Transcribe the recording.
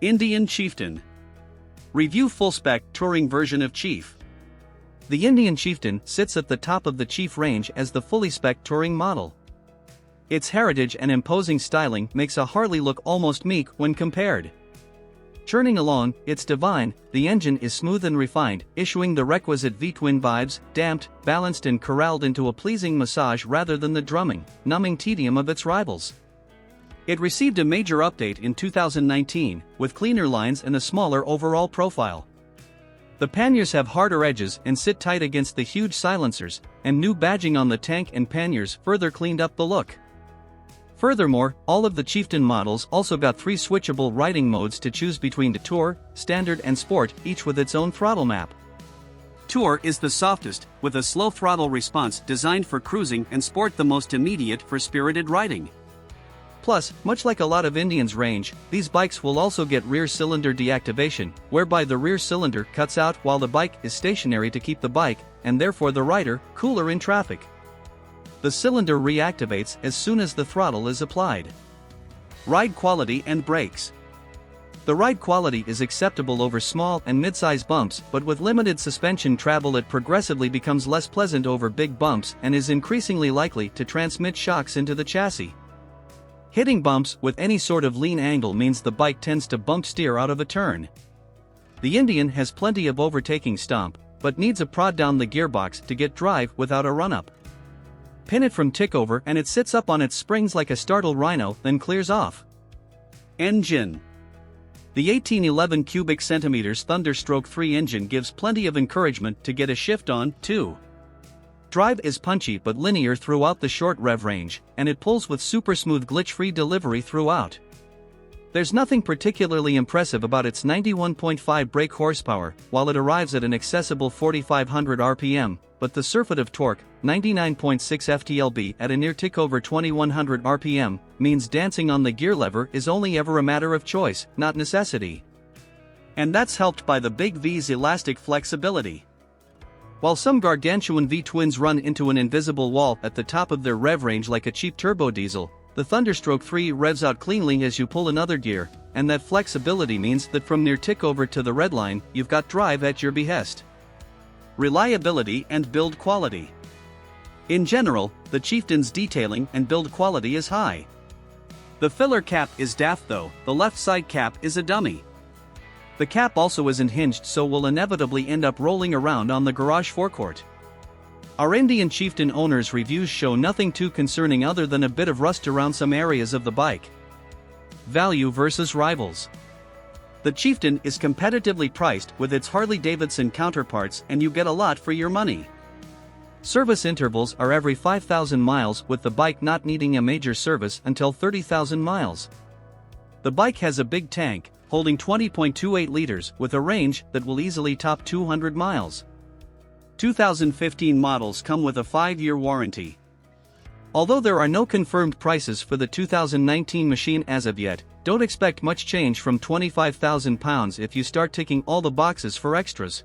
Indian Chieftain. Review full-spec touring version of Chief. The Indian Chieftain sits at the top of the Chief range as the fully-spec touring model. Its heritage and imposing styling makes a Harley look almost meek when compared. Churning along, it's divine, the engine is smooth and refined, issuing the requisite V-twin vibes, damped, balanced and corralled into a pleasing massage rather than the drumming, numbing tedium of its rivals. It received a major update in 2019, with cleaner lines and a smaller overall profile. The panniers have harder edges and sit tight against the huge silencers, and new badging on the tank and panniers further cleaned up the look. Furthermore, all of the Chieftain models also got 3 switchable riding modes to choose between the Tour, Standard and Sport, each with its own throttle map. Tour is the softest, with a slow throttle response designed for cruising, and Sport the most immediate for spirited riding. Plus, much like a lot of Indian's range, these bikes will also get rear cylinder deactivation, whereby the rear cylinder cuts out while the bike is stationary to keep the bike, and therefore the rider, cooler in traffic. The cylinder reactivates as soon as the throttle is applied. Ride quality and brakes. The ride quality is acceptable over small and mid-size bumps, but with limited suspension travel it progressively becomes less pleasant over big bumps and is increasingly likely to transmit shocks into the chassis. Hitting bumps with any sort of lean angle means the bike tends to bump steer out of a turn. The Indian has plenty of overtaking stomp, but needs a prod down the gearbox to get drive without a run-up. Pin it from tickover and it sits up on its springs like a startled rhino, then clears off. Engine. The 1811 cubic centimeters Thunderstroke 3 engine gives plenty of encouragement to get a shift on, too. Drive is punchy but linear throughout the short rev range, and it pulls with super smooth glitch-free delivery throughout. There's nothing particularly impressive about its 91.5 brake horsepower, while it arrives at an accessible 4,500 RPM, but the surfeit of torque, 99.6 FTLB at a near tick over 2,100 RPM, means dancing on the gear lever is only ever a matter of choice, not necessity. And that's helped by the Big V's elastic flexibility. While some gargantuan V-twins run into an invisible wall at the top of their rev range like a cheap turbo diesel, the Thunderstroke 3 revs out cleanly as you pull another gear, and that flexibility means that from near tickover to the red line, you've got drive at your behest. Reliability and build quality. In general, the Chieftain's detailing and build quality is high. The filler cap is daft though, the left side cap is a dummy. The cap also isn't hinged, so will inevitably end up rolling around on the garage forecourt. Our Indian Chieftain owner's reviews show nothing too concerning other than a bit of rust around some areas of the bike. Value versus rivals. The Chieftain is competitively priced with its Harley-Davidson counterparts, and you get a lot for your money. Service intervals are every 5,000 miles, with the bike not needing a major service until 30,000 miles. The bike has a big tank, holding 20.28 liters, with a range that will easily top 200 miles. 2015 models come with a 5-year warranty. Although there are no confirmed prices for the 2019 machine as of yet, don't expect much change from £25,000 if you start ticking all the boxes for extras.